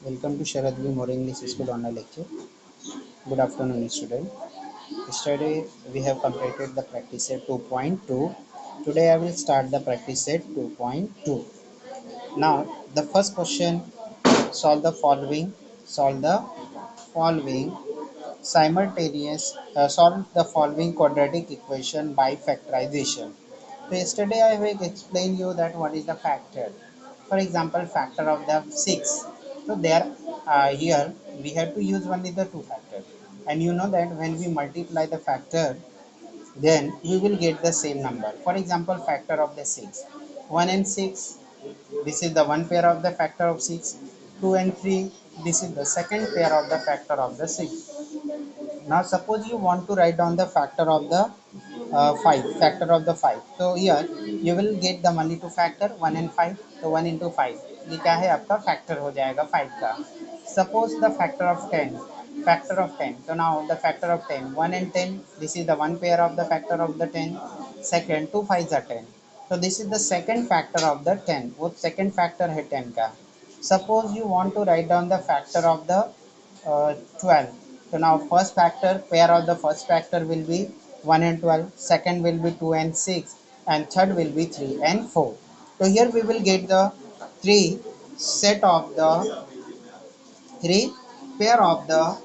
Welcome to Sharad V. More English School online lecture. Good afternoon, student. Yesterday we have completed the practice set 2.2. Today I will start the practice set 2.2. Now the first question: solve the following. Solve the following solve the following quadratic equation by factorization. So yesterday I will explain you that what is the factor. For example, factor of the 6. So there here we have to use only the two factors, and you know that when we multiply the factor, then we will get the same number. For example, factor of the 6, 1 and 6, this is the one pair of the factor of 6. 2 and 3, this is the second pair of the factor of the 6. Now suppose you want to write down the factor of the 5, factor of the 5. So here you will get the only two factor 1 and 5. तो 1 into 5 ये क्या है आपका factor हो जाएगा 5 का. Suppose the factor of 10, factor of 10. So now the factor of 10, 1 and 10, this is the one pair of the factor of the 10. Second 2 5s are 10. So this is the second factor of the 10. वो second factor है 10 का. Suppose you want to write down the factor of the 12. So now first factor, pair of the first factor will be 1 and 12, second will be 2 and 6, and third will be 3 and 4. So here we will get the three set of the three pair of the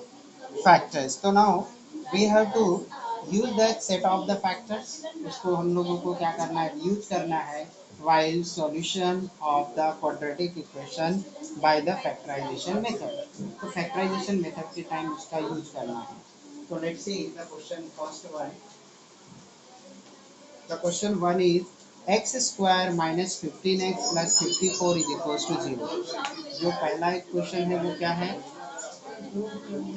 factors. So now we have to use that set of the factors. इसको हम लोगों को क्या करना है, use करना है while solution of the quadratic equation by the factorization method. तो factorization method के टाइम उसका यूज करना है. So let's see the question first one. The question one is x square minus 15x plus 54 is equals to 0. जो पहला equation है वो क्या है,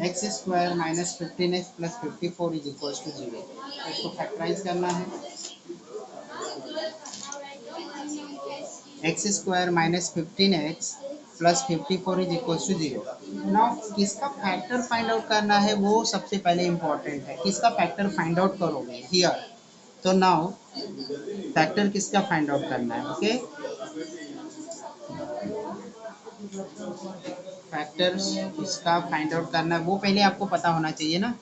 x square minus 15x plus 54 is equals to 0. इसको फैक्टराइज करना है. X square minus 15x plus 54 is equals to 0. Now किसका फैक्टर फाइंड आउट करना है वो सबसे पहले इम्पोर्टेंट है. किसका फैक्टर फाइंड आउट करोगे हियर. तो नाउ फैक्टर किसका फाइंड आउट करना है. ओके, फैक्टर्स इसका फाइंड आउट करना है वो पहले आपको पता होना चाहिए ना,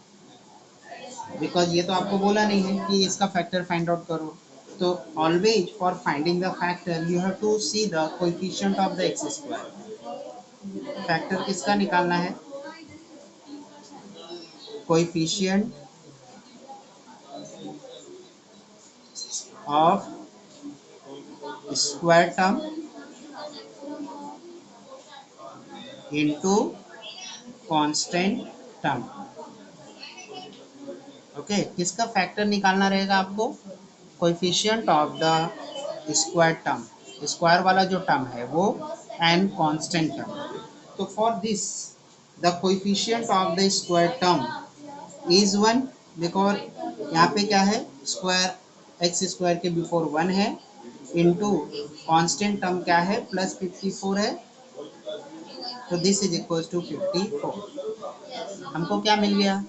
बिकॉज ये तो आपको बोला नहीं है कि इसका फैक्टर फाइंड आउट करो. तो always for finding the factor you have to see the coefficient of the x square. Factor किसका निकालना है, coefficient of square term into constant term. Okay, किसका फैक्टर निकालना रहेगा आपको, coefficient of the square term, square वाला जो term है वो, एंड कांस्टेंट टर्म. तो for this the coefficient of the square term is 1, because यहाँ पे क्या है, स्क्वायर एक्स स्क्वायर के बिफोर 1 है, इनटू कांस्टेंट टर्म क्या है प्लस 54 है. तो दिस इज इक्वल टू 54. हमको क्या मिल गया,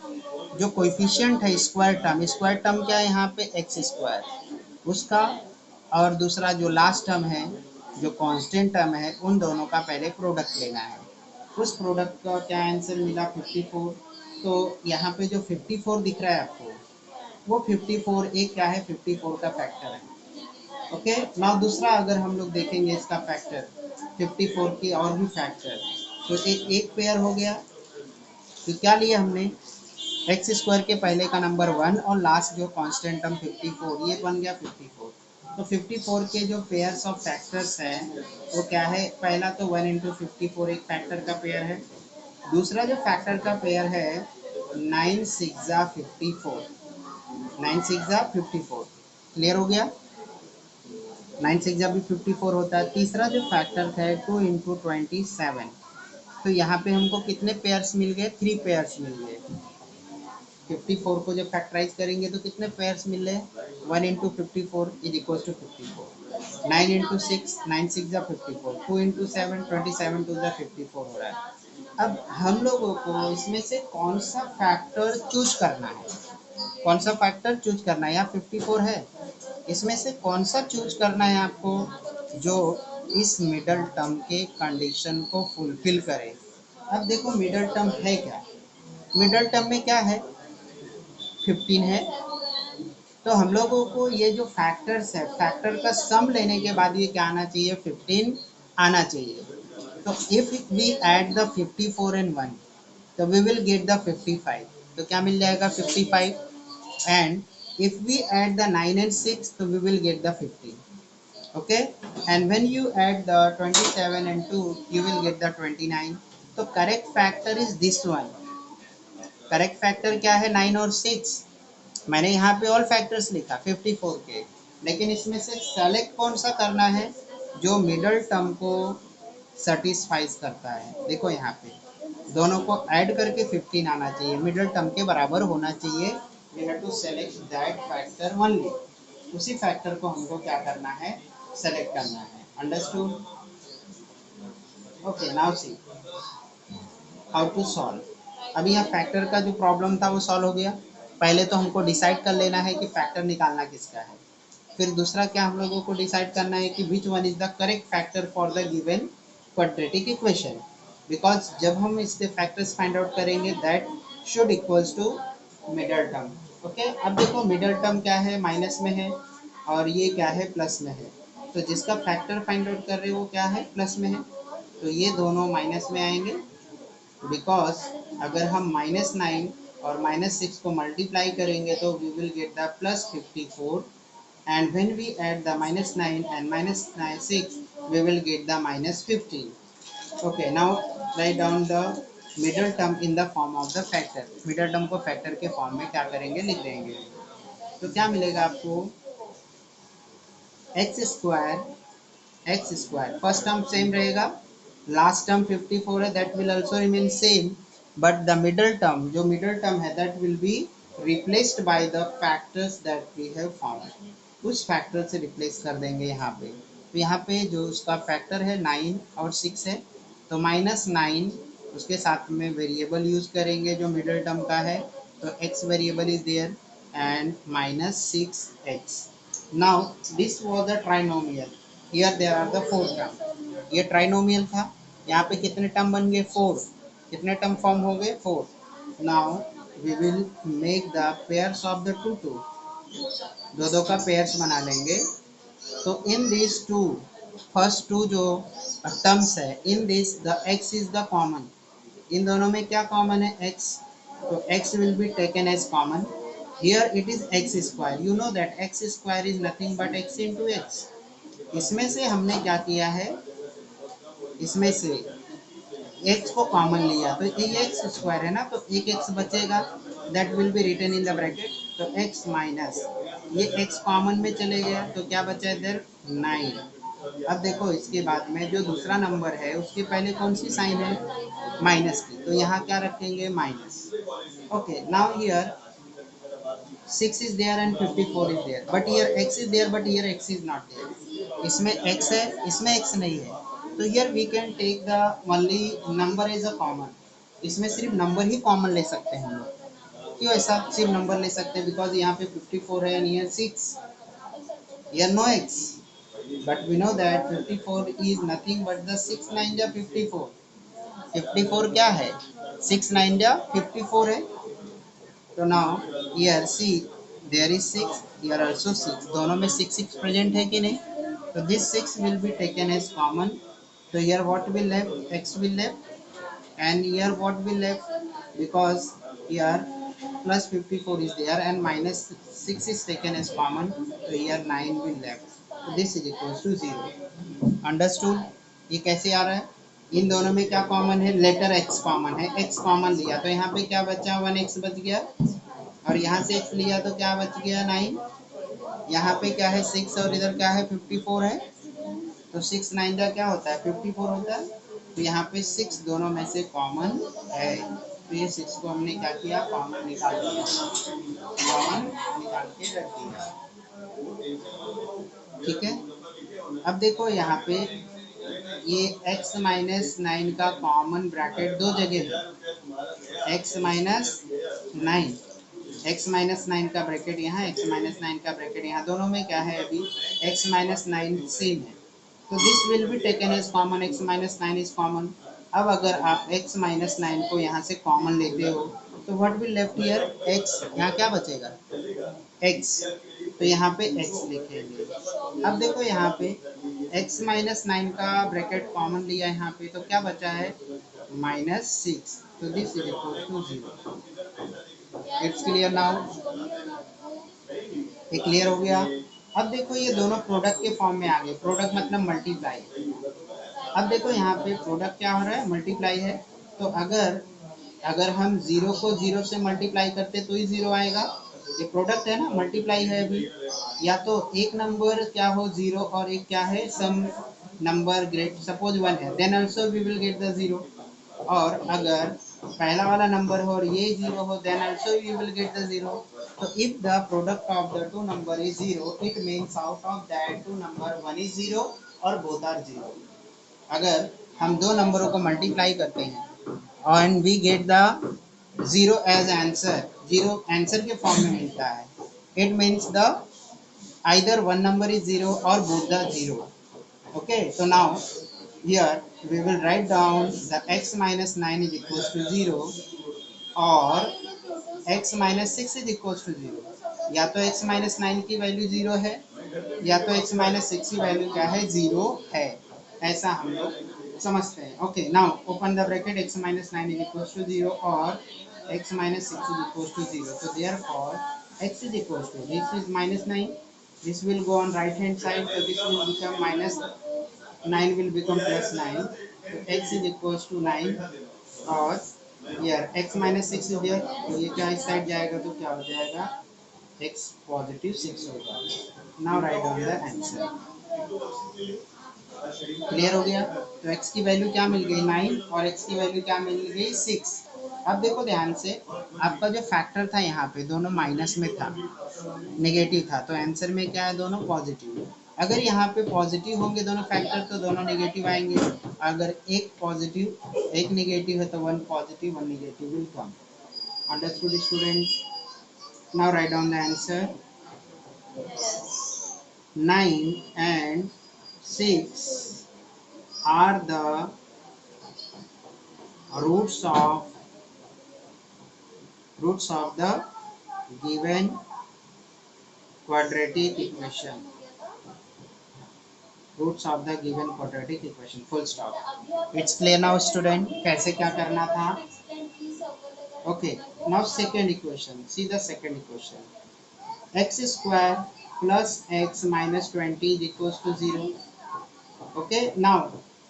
जो कोएफिशिएंट है स्क्वायर टर्म क्या है यहाँ पे एक्स स्क्वायर, उसका, और दूसरा जो लास्ट टर्म है जो कांस्टेंट टर्म है, उन दोनों का पहले प्रोडक्ट लेना है. उस प्रोडक्ट का क्या आंसर मिला 54. तो यहाँ पे जो 54 दिख रहा है आपको, वो 54 एक क्या है 54 का फैक्टर है. ओके, नाउ दूसरा अगर हम लोग देखेंगे इसका फैक्टर 54 की और भी फैक्टर, तो एक पेयर हो गया. तो क्या लिया हमने, एक्स स्क्वायर के पहले का नंबर 1 और लास्ट जो कांस्टेंट टर्म 54, ये बन गया 54. तो 54 के जो पेयर्स ऑफ फैक्टर्स हैं वो क्या है, पहला तो 1 इंटू 54 एक फैक्टर का पेयर है. दूसरा जो फैक्टर का पेयर है 9 6 54, 9 6 54. क्लियर हो गया, 9 6 भी 54 होता है. तीसरा जो फैक्टर है 2 इंटू 27. तो यहाँ पे हमको कितने पेयर्स मिल गए, 3 पेयर्स मिल गए. 54 को जब फैक्टराइज करेंगे तो कितने पेयर्स मिल रहे, 1 into 54 is equal to 54. 9 into 6, 9 6 54, 2 into 7, 27 to 54 हो रहा है. अब हम लोगों को इसमें से कौन सा फैक्टर चूज करना है, कौन सा फैक्टर चूज करना है. यहाँ 54 है, इसमें से कौन सा चूज करना है आपको, जो इस मिडल टर्म के कंडीशन को फुलफिल करे। अब देखो मिडल टर्म है क्या, मिडल टर्म में क्या है, 15 है। तो हम लोगों को ये जो फैक्टर्स है, फैक्टर का सम लेने के बाद ये क्या आना चाहिए, 15 आना चाहिए। तो if we add the 54 and 1, तो वी विल गेट द 55। तो क्या मिल जाएगा, 55। And if we add the 9 and 6, तो we will get the 15। okay, and when you add the 27 and 2, you will get the 29। तो correct factor is this one। Correct factor क्या है, 9 और 6। मैंने यहाँ पे ऑल फैक्टर्स लिखा 54 के, लेकिन इसमें से सेलेक्ट कौन सा करना है, जो मिडल टर्म को सेटिस्फाइज करता है। देखो यहाँ पे दोनों को ऐड करके 15 आना चाहिए, मिडल टर्म के बराबर होना चाहिए। We have to select that factor only. उसी फैक्टर को हमको क्या करना है, सेलेक्ट करना है। Understood? Okay, now see how to solve. अभी यहाँ फैक्टर का जो प्रॉब्लम था वो सॉल्व हो गया। पहले तो हमको डिसाइड कर लेना है कि फैक्टर निकालना किसका है। फिर दूसरा क्या हम लोगों को डिसाइड करना है कि which one is the correct factor for the given quadratic equation. Because जब हम इसके फैक्टर्स फाइंड आउट करेंगे that should equals to middle term. Okay, अब देखो मिडल टर्म क्या है, माइनस में है, और ये क्या है, प्लस में है। तो जिसका फैक्टर फाइंड आउट कर रहे हो वो क्या है, प्लस में है। तो ये दोनों माइनस में आएंगे, बिकॉज अगर हम -9 और -6 को मल्टीप्लाई करेंगे तो we will get the +54। and when we add the -9 and -6, we will get the -15। okay, now write down the middle term in the form of the factor। middle term को factor के form में क्या करेंगे, लिख देंगे। तो क्या मिलेगा आपको, x square first term same रहेगा, लास्ट टर्म 54 है, that will also remain same, but the middle term, जो मिडल टर्म है, that will be replaced by the factors that we have found. उस फैक्टर से रिप्लेस कर देंगे यहाँ पे। तो यहाँ पे जो उसका फैक्टर है 9 और 6 है, तो -9 उसके साथ में वेरिएबल यूज करेंगे जो मिडल टर्म का है, तो x variable is there and -6x। Now this was the trinomial, here there are the 4 term. ये ट्राइनोमियल था, यहाँ पे कितने टर्म बन गए, 4। कितने टर्म फॉर्म हो गए, 4। Now we will make the pairs of the two, दो दो का पेयर्स बना लेंगे। तो in this two, first two जो टर्म्स है, in this the x is the common. इन दोनों में क्या कॉमन है, x। तो x will be taken as common। here it is x square। you know that x square is nothing but x into x। इसमें से हमने क्या किया है, इसमें से x को कॉमन लिया, तो ये x स्क्वायर है ना, तो एक x बचेगा, that will be written in the bracket. तो x माइनस ये x कॉमन में चले गया, तो क्या बचा इधर, 9। अब देखो इसके बाद में जो दूसरा नंबर है उसके पहले कौन सी साइन है, माइनस की, तो यहाँ क्या रखेंगे, minus. Okay, now here 6 is there and 54 is there, but here x is there, but here x is not there। इसमें x है, इसमें x नहीं है, तो here we can take the only number as a common। इसमें सिर्फ number ही common ले सकते हैं हम लोग। क्यों ऐसा सिर्फ नंबर ले सकते हैं, बिकॉज यहाँ पे 54 है and here 6, here no x, but we know that 54 is nothing but the 6 9 जा 54। 54 क्या है, 6 9 जा 54 है। तो now here see there is 6, here also 6, दोनों में 6 6 प्रेजेंट है कि नहीं, तो this 6 will be taken as common। तो here what will left, x will left, and here what will left, because here +54 is there and -6 is taken as common, so here 9 will left। so this is equals to 0। Understood? ये कैसे आ रहा है, इन दोनों में क्या common है, letter x common है, x common लिया तो यहाँ पे क्या बचा, 1x बच गया, और यहाँ से x लिया तो क्या बच गया, 9। यहाँ पे क्या है, 6, और इधर क्या है, 54 है, तो 6 9 का क्या होता है, 54 होता है। तो यहाँ पे 6 दोनों में से कॉमन है, तो ये 6 को हमने क्या किया, कॉमन निकाल दिया, कॉमन निकाल के रख दिया। ठीक है, अब देखो यहाँ पे ये x -9 का कॉमन ब्रैकेट दो जगह है, x -9, x-9 का ब्रैकेट यहाँ, x-9 का ब्रैकेट यहाँ, दोनों में क्या है, अभी x-9 सेम है, तो this will be taken as common, x minus nine is common. अब अगर आप x माइनस नाइन को यहाँ से कॉमन लेते हो तो what will left here, x, यहाँ क्या बचेगा, x, तो यहाँ पे x लिखेंगे। अब देखो यहाँ पे x माइनस नाइन का ब्रैकेट कॉमन लिया यहाँ पे, तो क्या बचा है, माइनस सिक्स, तो this is equal to zero. It's clear now, ये क्लियर हो गया। अब देखो ये दोनों प्रोडक्ट के फॉर्म में आ गए, प्रोडक्ट मतलब मल्टीप्लाई। अब देखो यहाँ पे प्रोडक्ट क्या हो रहा है, मल्टीप्लाई है। तो अगर अगर हम जीरो को जीरो से मल्टीप्लाई करते तो ही जीरो आएगा, ये प्रोडक्ट है ना, मल्टीप्लाई है अभी। या तो एक नंबर क्या हो जीरो और एक क्या है some number great suppose one है, then also we will get the zero. और अगर पहला वाला नंबर हो और ये जीरो हो, then also we will get the zero. तो if the product of the two number is zero, it means out of that two number one is zero और बोथ आर जीरो। अगर हम दो नंबरों को मल्टीप्लाई करते हैं and we get the zero as answer, zero answer के form में मिलता है, it means the either one number is zero or both the zero. Okay, so now here we will write down the x minus 9 is equals to 0 or x minus 6 is equals to 0। या तो x minus 9 की value 0 है या तो x minus 6 की value क्या है, 0 है, ऐसा हम लोग समझते हैं। Okay, now open the bracket, x minus 9 is equals to 0 और x minus 6 is equals to 0। So therefore x is equals to, this is minus 9, this will go on right hand side, so this will become minus 9 will become plus 9, so x is equals to 9 और here x minus 6 is there, तो ये क्या इस side जाएगा तो क्या हो जाएगा, x पॉजिटिव 6 होगा। Now right down the answer. Clear हो गया, तो x की वैल्यू क्या मिल गई 9 और x की वैल्यू क्या मिल गई 6। अब देखो ध्यान से, आपका जो फैक्टर था यहाँ पे दोनों माइनस में था, नेगेटिव था, तो आंसर में क्या है, दोनों पॉजिटिव। अगर यहाँ पे पॉजिटिव होंगे दोनों फैक्टर तो दोनों नेगेटिव आएंगे, अगर एक पॉजिटिव एक नेगेटिव है तो one positive one negative will come. Understood student? Now right down the answer. 9 and 6 are the roots of the given quadratic equation, roots of the given quadratic equation, full stop। It's clear now student, कैसे क्या करना था। Okay, now second equation, see the second equation, x square plus x minus 20 is equals to 0। Okay, now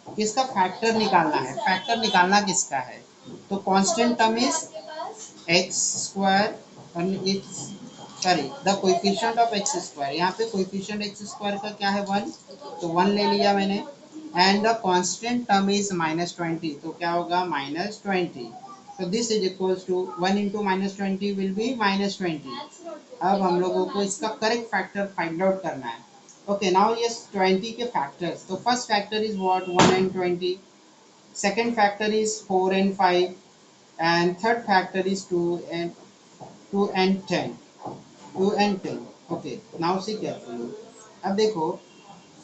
किसका factor निकालना है, factor निकालना किसका है, तो constant term is x square and it's sorry the coefficient of x square, यहाँ पे coefficient x square का क्या है 1, तो 1 ले लिया मैंने, and the constant term is minus 20, तो क्या होगा माइनस 20, तो this is equals to 1 into minus 20 will be minus 20। अब हम लोगों को इसका करेक्ट फैक्टर फाइंड आउट करना है। Okay, now yes, 20 के factors. So first factor is what, 1 and 20. Second factor is 4 and 5. And third factor is 2 and 10. 2 and 10. Okay, now see carefully. अब देखो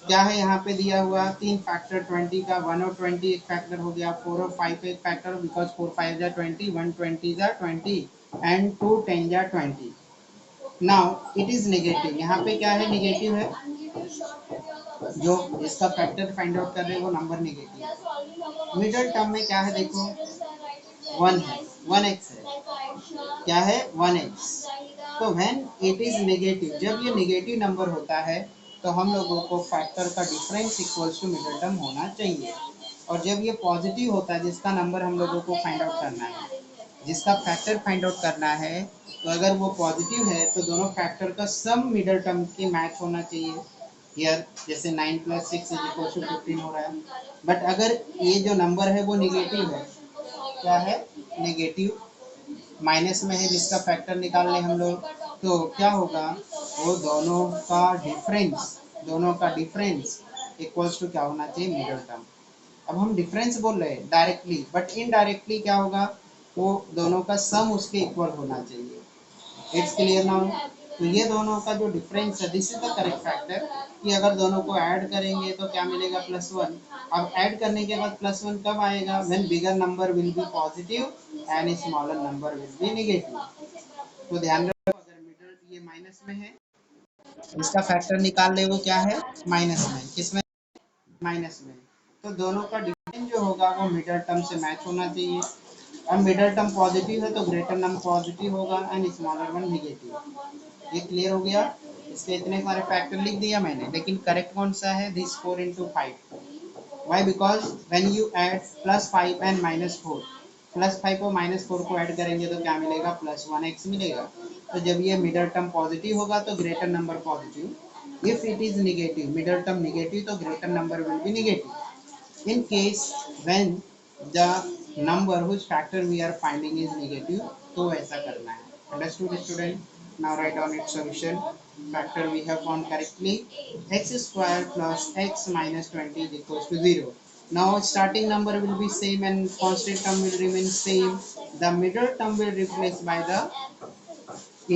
क्या है यहाँ पे दिया हुआ, तीन फैक्टर 20 का, 1 और 20 एक फैक्टर हो गया, 4 और 5 एक फैक्टर, बिकॉज 4 5 जा 20, 1 20 जा 20 एंड 2 10 जा 20। नाउ इट इज नेगेटिव, यहाँ पे क्या है, नेगेटिव है, जो इसका फैक्टर फाइंड आउट कर रहे हैं वो नंबर नेगेटिव है। मिडिल टर्म में क्या है देखो, 1 है, 1x है, क्या है 1x। तो व्हेन इट इज नेगेटिव, जब ये नेगेटिव नंबर होता है तो हम लोगों को फैक्टर का difference equals to middle term होना चाहिए, और जब ये पॉजिटिव होता है जिसका नंबर हम लोगों को फाइंड आउट करना है, जिसका फैक्टर फाइंड आउट करना है, तो अगर वो पॉजिटिव है तो दोनों फैक्टर का सम मिडिल टर्म के मैच होना चाहिए। हियर जैसे 9 प्लस 6 इज इक्वल टू 15 हो रहा है, बट अगर ये जो नंबर है वो निगेटिव है, क्या है नेगेटिव, माइनस में है, जिसका फैक्टर निकाल लें हम लोग, तो क्या होगा, वो दोनों का डिफरेंस इक्वल्स टू क्या होना चाहिए, मिडिल टर्म। अब हम डिफरेंस बोल रहे हैं डायरेक्टली, बट इनडायरेक्टली क्या होगा, वो दोनों का सम उसके इक्वल होना चाहिए। It's clear now. तो ये दोनों का जो डिफरेंस है, this is the correct factor, कि अगर दोनों को ऐड करेंगे तो क्या मिलेगा +1। अब ऐड करने के बाद +1 कब आएगा, when bigger number will B positive and smaller number will be negative. तो ध्यान रखो अगर मिडल ये माइनस में है, इसका फैक्टर निकाल ले, वो क्या है माइनस में, किसमें माइनस में। तो दोनों का डिवीजन जो होगा वो मिडल टर्म से मैच होना चाहिए। अब मिडल टर्म पॉजिटिव है तो ग्रेटर नंबर पॉजिटिव होगा एंड स्मॉलर वन नेगेटिव। ये क्लियर हो गया। इसके इतने सारे फैक्टर लिख दिया मैंने, लेकिन करेक्ट कौन सा है, this 4 into 5। Why, because when you add +5 and -4, +5 और -4 को ऐड करेंगे तो क्या मिलेगा, +1x मिलेगा। तो जब ये मिडल टर्म पॉजिटिव होगा तो greater number positive, if it is negative, middle term negative, तो greater number will be negative. In case when the number whose factor we are finding is negative, तो ऐसा करना है। Understood student? Now write down its solution. Factor we have found correctly, x square plus x minus 20 is equals to 0. Now starting number will be same and constant term will remain same. The middle term will replace by the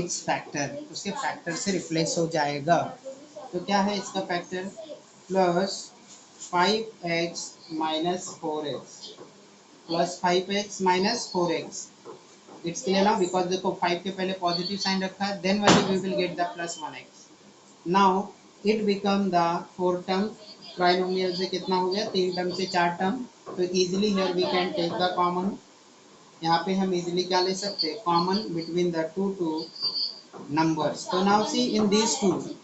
its factor, उसके factor से replace हो जाएगा। तो क्या है इसका factor, plus 5x minus 4x plus 5x minus 4x। It's clear now, because देखो 5 के पहले पॉजिटिव साइन रखा है, देन वाली we will get the +1x। Now it become the 4 term, trinomial से कितना हो गया, 3 टर्म से 4 टर्म। तो easily here we can take the common, यहाँ पे हम इजीली क्या ले सकते हैं, common between the two numbers. So now see in these two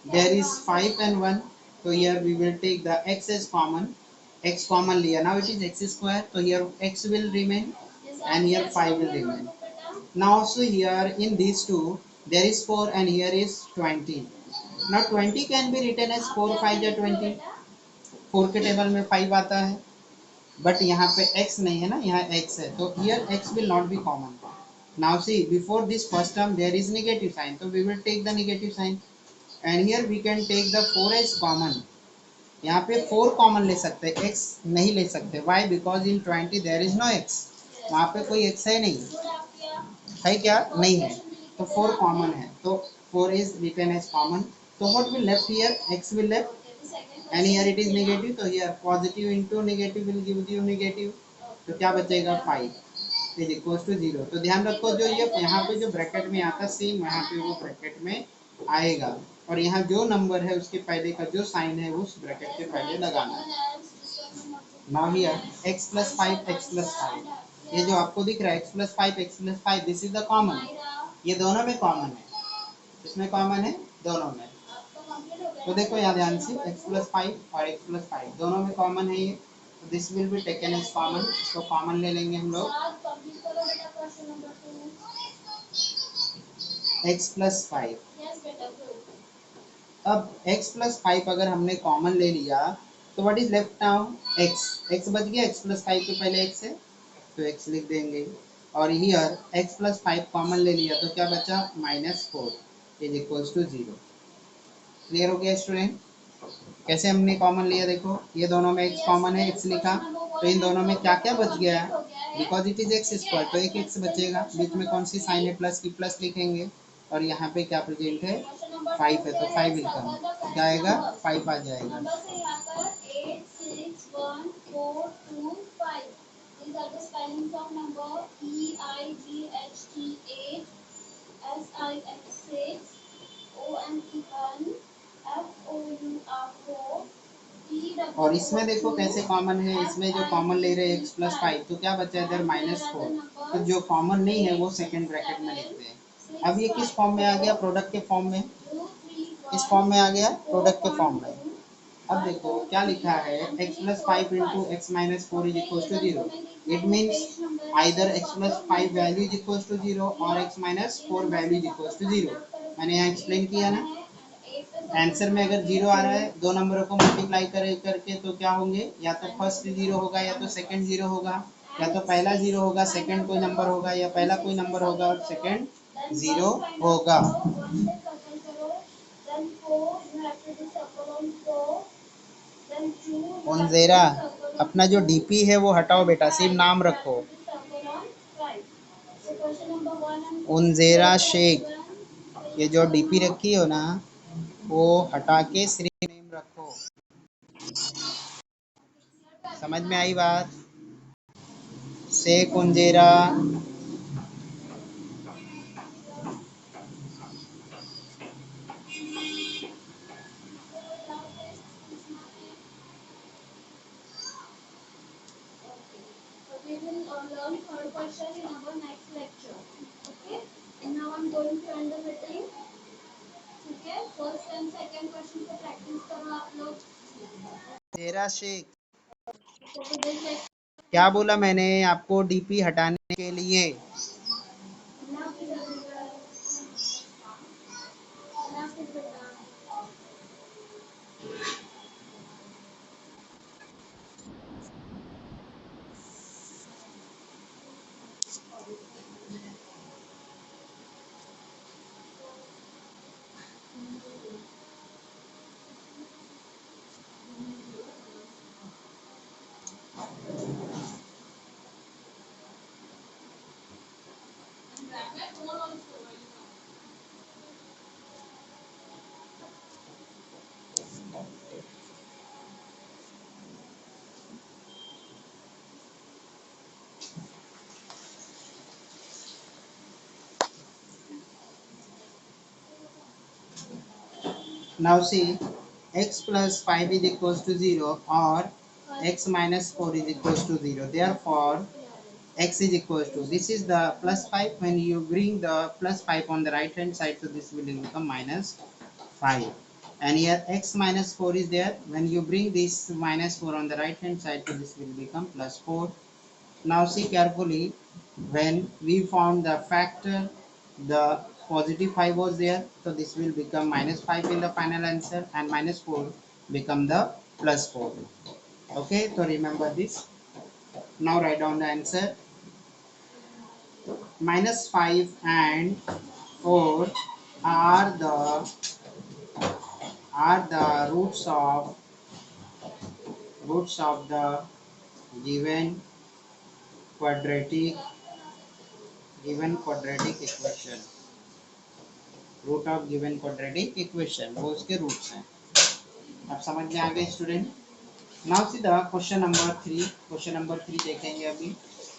there is 5 and 1, so here we will take the x as common, x common liya, now it is x square, so here x will remain and here 5 will remain. Now also here in these two there is 4 and here is 20. Now 20 can be written as 4 5 या 20, 4 के table में 5 आता है, but यहाँ पे x नहीं है ना, यहाँ x है, तो here x will not be common. Now see before this first term there is negative sign, so we will take the negative sign and here we can take the 4 as common. यहाँ पे 4 common ले सकते हैं, x नहीं ले सकते। Why? Because in 20 there is no x, वहाँ पे कोई x है नहीं, है क्या, नहीं है, तो 4 कॉमन है, तो 4 is written as common. So what will left here, x will left and here it is negative, तो here positive into negative will give you negative, तो क्या बचेगा 5 इज इक्वल टू 0। तो ध्यान रखो जो ये यहाँ पे जो ब्रैकेट में आता सेम यहाँ पे वो ब्रैकेट में आएगा, और यहाँ जो नंबर है उसके पहले का जो साइन है उस ब्रैकेट के पहले लगाना है। नाउ हियर x + 5 x + 5, ये जो आपको दिख रहा है x + 5 x + 5, this is the common, ये दोनों में कॉमन है, इसमें कॉमन है दोनों में। तो देखो यहाँ ध्यान से x + 5 और x + 5 दोनों में कॉमन है ये, तो this will be taken as common, इसको कॉमन ले लेंगे हम लोग, x + 5। अब x + 5 अगर हमने कॉमन ले लिया तो what is left now, x बच गया, x + 5 के पहले x है तो x लिख देंगे, और हियर x + 5 कॉमन ले लिया तो क्या बचा, -4 इज इक्वल टू 0। क्लियर हो गया स्टूडेंट? कैसे हमने कॉमन लिया, देखो ये दोनों में x कॉमन है, x लिखा, तो इन दोनों में क्या क्या बच गया है, बिकॉज इट इज x², तो एक x बचेगा, बीच में कौन सी साइन है, प्लस की, प्लस लिखेंगे, और यहाँ पे क्या प्रेजेंट है, 5 है, तो 5 विल कम, क्या आएगा, 5 आ जाएगा। और इसमें देखो कैसे कॉमन है, इसमें जो कॉमन ले रहे हैं x + 5, तो क्या बचा है इधर -4, तो जो कॉमन नहीं है वो सेकंड ब्रैकेट में लिखते हैं। अब ये किस फॉर्म में आ गया, प्रोडक्ट के फॉर्म में, किस फॉर्म में आ गया, प्रोडक्ट के फॉर्म में। अब देखो क्या लिखा है, x + 5 into x - 4 is equal to 0, it means either x + 5 value is equal to 0 और x - 4 value is equal to 0। मैंने यहाँ एक्सप्लेन किया ना, आंसर में अगर 0 आ रहा है, दो नंबरों को मल्टीप्लाई करके तो क्या होंगे, या तो फर्स्ट 0 होगा या तो सेकंड 0 होगा, या तो पहला 0 होगा सेकंड कोई नंबर होगा, या पहला कोई नंबर होगा और सेकंड 0 होगा। उनजेरा, अपना जो डीपी है वो हटाओ बेटा, सिर्फ नाम रखो, उनजेरा शेख, ये जो डीपी रखी हो ना वो हटा के सिर्फ समझ में आई बात? से कुंजेरा। We will learn third question in our next lecture. Okay. And now I'm going to end the meeting. ठीक है, फर्स्ट एंड सेकंड क्वेश्चन को प्रैक्टिस करो आप लोग। जेरा शेख, तो today's lecture क्या बोला मैंने आपको डीपी हटाने के लिए? ना फिर ना फिर बेटा Now see, x plus 5 is equals to 0 or x minus 4 is equals to 0. Therefore, x is equals to, this is the plus 5. When you bring the plus 5 on the right hand side, so this will become minus 5. And here x minus 4 is there. When you bring this minus 4 on the right hand side, so this will become plus 4. Now see carefully, when we found the factor, the positive 5 was there, so this will become minus 5 in the final answer, and minus 4 become the plus 4. Okay, so remember this. Now write down the answer. Minus 5 and 4 are the roots of the given quadratic equation. Root of given quadratic equation, वो उसके roots हैं। अब समझ में आ गए student? Now see the question number 3। Question number 3 देखेंगे अभी।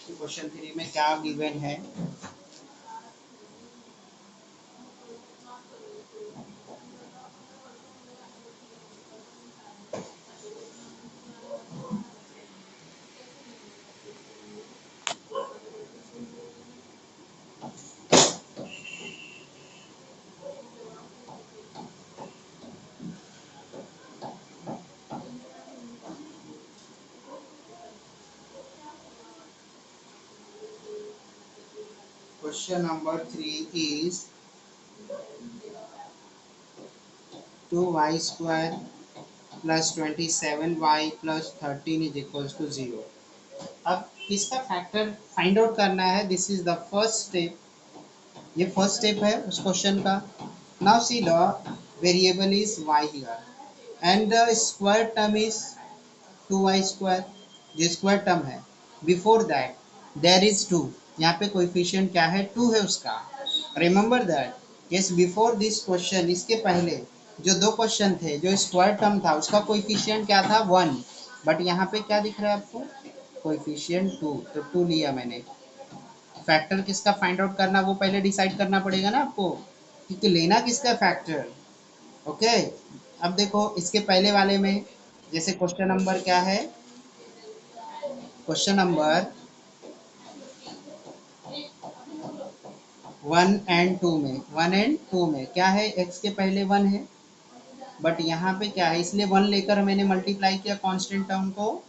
क्वेश्चन 3 में क्या गिवन है? Question number 3 is 2y square plus 27y plus 13 is equals to 0। अब इसका फैक्टर फाइंड आउट करना है। This is the first step. ये फर्स्ट स्टेप है उस क्वेश्चन का। Now see the variable is y here and the square term is 2y square, जो square term है। बिफोर दैट देयर इज 2, यहाँ पे कोएफिशिएंट क्या है? 2 है उसका। Remember that. Yes, before this question, इसके पहले जो दो क्वेश्चन थे, जो स्क्वायर टर्म था उसका कोएफिशिएंट क्या था? 1। बट यहाँ पे क्या दिख रहा है आपको? कोएफिशिएंट 2, तो 2 लिया मैंने। फैक्टर किसका फाइंड आउट करना, वो पहले डिसाइड करना पड़ेगा ना आपको, कि लेना किसका फैक्टर। ओके। अब देखो इसके पहले वाले में, जैसे क्वेश्चन नंबर क्या है? क्वेश्चन नंबर 1 एंड 2 में क्या है? x के पहले 1 है, बट यहाँ पे क्या है? इसलिए 1 लेकर मैंने मल्टीप्लाई किया कांस्टेंट टर्म को,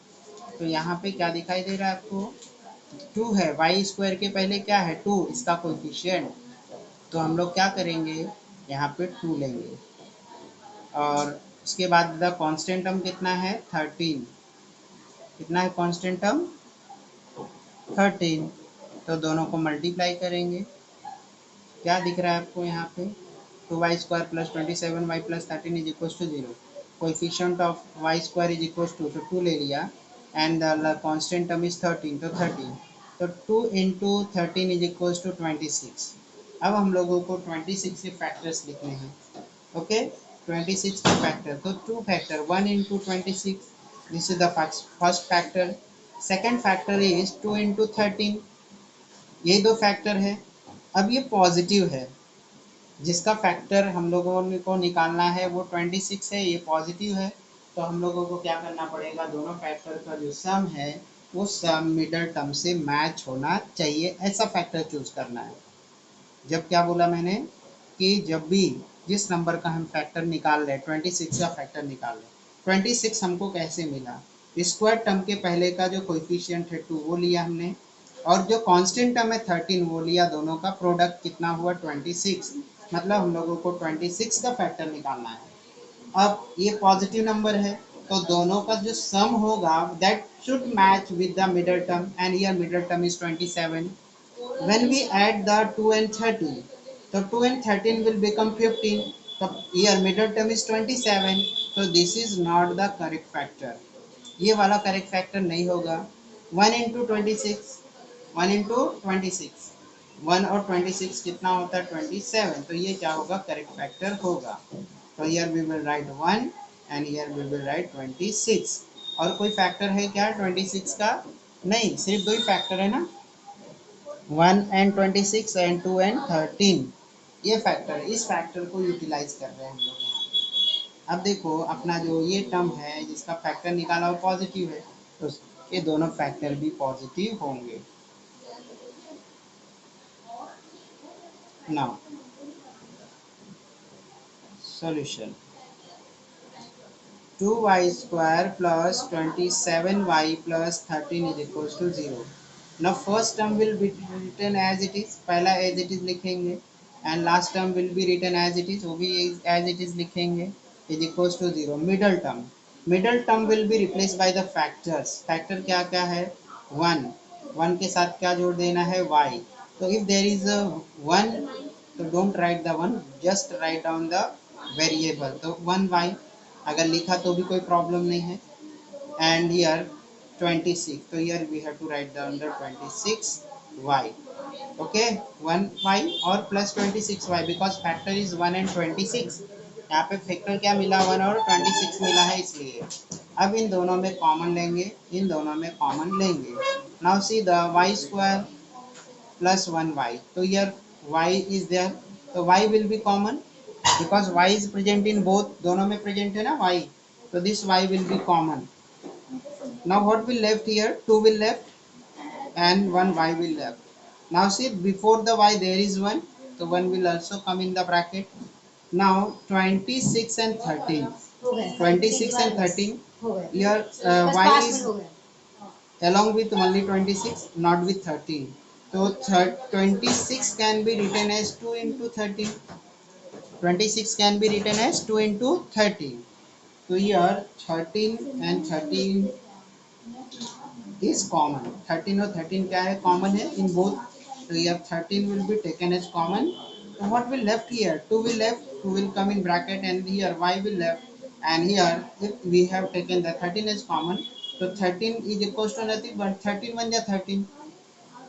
तो यहाँ पे क्या दिखाई दे रहा है आपको? 2 है। y स्क्वायर के पहले क्या है? 2, इसका कोएफिशिएंट। तो हम लोग क्या करेंगे? यहाँ पे 2 लेंगे, और उसके बाद द कांस्टेंट टर्म कितना है? 13। कितना है कांस्टेंट टर्म? 13। तो दोनों को मल्टीप्लाई करेंगे। क्या दिख रहा है आपको यहाँ पे? 2y square plus 27y plus 13 is equal to 0। Coefficient of y square is equal to, तो 2 ले लिया, and the constant term is 13, तो 13। तो 2 इंटू 13 इज इक्वल टू 26। अब हम लोगों को 26 के फैक्टर्स लिखने हैं। ओके, 26 के फैक्टर, तो 2 factor, 1 into 26, This is the first factor. Second factor is 2 into 13. ये दो फैक्टर है. अब ये पॉजिटिव है, जिसका फैक्टर हम लोगों को निकालना है वो 26 है, ये पॉजिटिव है. तो हम लोगों को क्या करना पड़ेगा, दोनों फैक्टर का जो सम है वो सम मिडल टर्म से मैच होना चाहिए, ऐसा फैक्टर चूज करना है. जब क्या बोला मैंने कि जब भी जिस नंबर का हम फैक्टर निकाल रहे हैं, 26 का फैक्टर निकाल रहे हैं, 26 हमको कैसे मिला, स्क्वायर टर्म के पहले का जो कोएफिशिएंट है 2 वो लिया हमने, और जो कांस्टेंट टर्म है 13 वो लिया. दोनों का प्रोडक्ट कितना हुआ 26. मतलब हम लोगों को 26 का फैक्टर निकालना है. अब ये पॉजिटिव नंबर है, तो दोनों का जो सम होगा that should match with the middle term, and here middle term is 27. When we add the 2 and 13, so 2 and 13 will become 15. So here middle term is 27. So this is not the correct factor. ये वाला correct factor नहीं होगा. 1 into 26, 1 into 26, 1 और 26 कितना होता है 27. तो ये क्या होगा, correct factor होगा. तो here we will write 1 and here we will write 26. और कोई factor है क्या 26 का? नहीं, सिर्फ दो ही factor है ना, 1 and 26 and 2 and 13. ये फैक्टर, इस फैक्टर को यूटिलाइज कर रहे हैं हम लोग यहाँ पे. अब देखो अपना जो ये टर्म है जिसका फैक्टर निकाला वो पॉजिटिव है, तो ये दोनों फैक्टर भी पॉजिटिव होंगे. Now solution. 2y square plus 27y plus 13 is equals to 0. Now first term will be written as it is, पहला as it is लिखेंगे, and last term will be written as it is, वो भी as it is लिखेंगे, is equals to 0. Middle term will be replaced by the factors. Factor क्या क्या है, 1. 1 के साथ क्या जोड़ देना है, y. So if there is a 1, so don't write the 1, just write down the variable. तो 1y अगर लिखा तो भी कोई प्रॉब्लम नहीं है. एंड हियर 26, तो here we have to write down the 26y. Okay, 1y और plus 26y, because factor is 1 and 26. यहाँ पे फैक्टर क्या मिला, 1 और 26 मिला है, इसलिए अब इन दोनों में कॉमन लेंगे, इन दोनों में कॉमन लेंगे. Now see the y square plus 1y. So here y is there, so y will be common because y is present in both, दोनों में present है ना y, so this y will be common. Now what will left here, 2 will left and 1 y will left. Now see before the y there is 1, so 1 will also come in the bracket. Now 26 and 13, 26 and 13, here y is along with only 26, not with 13. So 26 can be written as 2 into 13. 26 can be written as 2 into 13. So here 13 and 13 is common. 13 और 13 क्या है, common है in both. So here 13 will be taken as common. So what will left here? 2 will left, 2 will come in bracket, and here y will left. And here if we have taken the 13 as common, so 13 is equals to nothing but 13 1 या 13.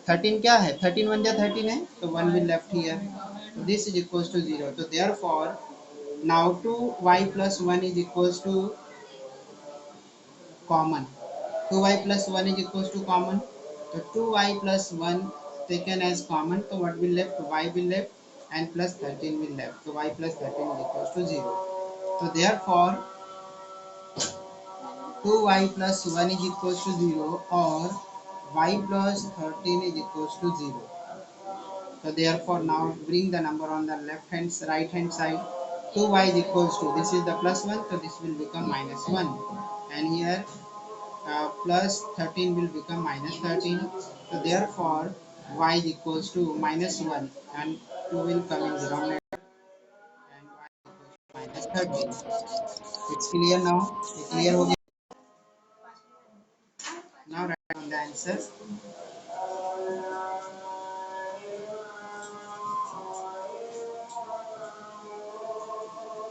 13 क्या है, 13 1 या 13 है, तो 1 will left here. So this is equals to 0. So therefore now 2y plus 1 is equals to common. 2y plus 1 is equals to common. So 2y plus 1 taken as common. So what will left? Y will left and plus 13 will left. So y plus 13 is equals to 0. So therefore 2y plus 1 is equals to 0 or y plus 13 is equals to 0. So therefore now bring the number on the left hand right hand side. 2y is equals to, this is the plus 1, so this will become minus 1, and here plus 13 will become minus 13. So therefore y is equals to minus 1 and 2 will come in denominator and y is equals to minus 13. It's clear now? Clear हो गया? Now write down the answer.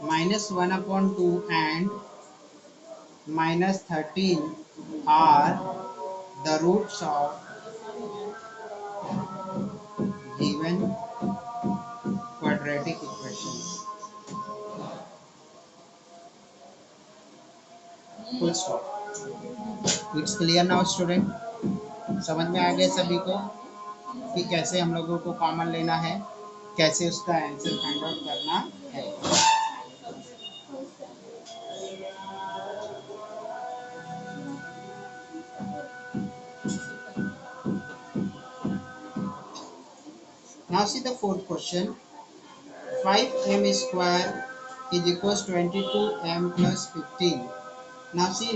Minus 1 upon 2 and minus 13 are the roots of given quadratic equations. Full stop. It's clear now student? समझ में आ गया सभी को कि कैसे हम लोगों को कॉमन लेना है, कैसे उसका आंसर फाइंड आउट करना है। Now see the fourth question. 5m square is equals 22m plus 15. Now see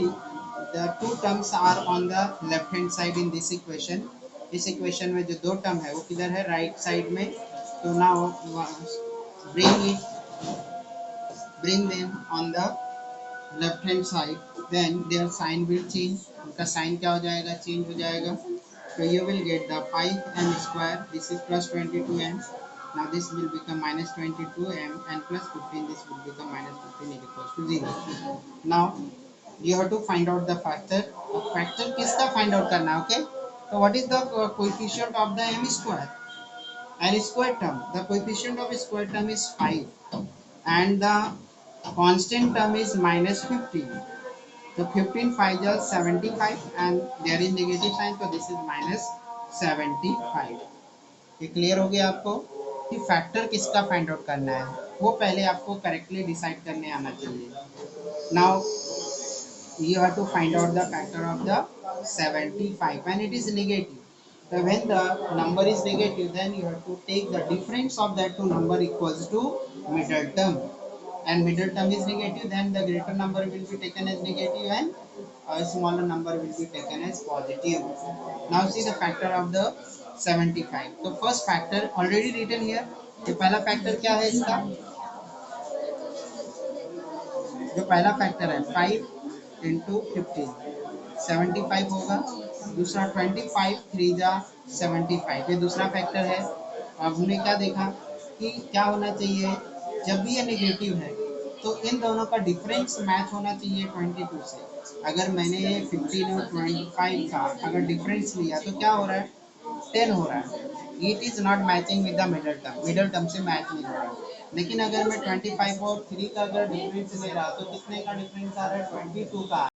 the two terms are on the left hand side in this equation. इस इक्वेशन में जो दो टर्म है वो किधर है? राइट साइड में। तो now bring them on the left hand side, then their sign will change. उनका साइन क्या हो जाएगा? चेंज हो जाएगा। So you will get the 5m square, this is plus 22m. Now this will become minus 22m and plus 15, this will become minus 15 is equals to 0. Now you have to find out the factor. Factor किसका find out करना? Okay. So what is the coefficient of the m square? And square term. The coefficient of square term is 5 and the constant term is minus 15. So 15 5 is 75 and there is negative sign, so this is minus 75. ये clear हो गया आपको कि factor किसका find out करना है, वो पहले आपको करेक्टली डिसाइड करने आना चाहिए। Now you have to find out the factor of the 75 and it is negative. So when the number is negative, then you have to take the difference of that two number equals to middle term, and middle term is negative, then the greater number will be taken as negative and a smaller number will be taken as positive. Now see the factor of the 75. So first factor already written here. ये पहला factor क्या है इसका? जो पहला factor है 5 into 15 75 होगा। दूसरा 25 3 जा 75, ये दूसरा फैक्टर है। अब हमने क्या देखा कि क्या होना चाहिए, जब भी ये नेगेटिव है तो इन दोनों का डिफरेंस मैच होना चाहिए 22 से। अगर मैंने 15 और 25 का अगर डिफरेंस लिया तो क्या हो रहा है? 10 हो रहा है। It is not matching with the middle term से मैच नहीं हो रहा। लेकिन अगर मैं 25 और 3 का अगर डिफरेंस ले रहा तो कितने का डिफरेंस आ रहा है? 22 का।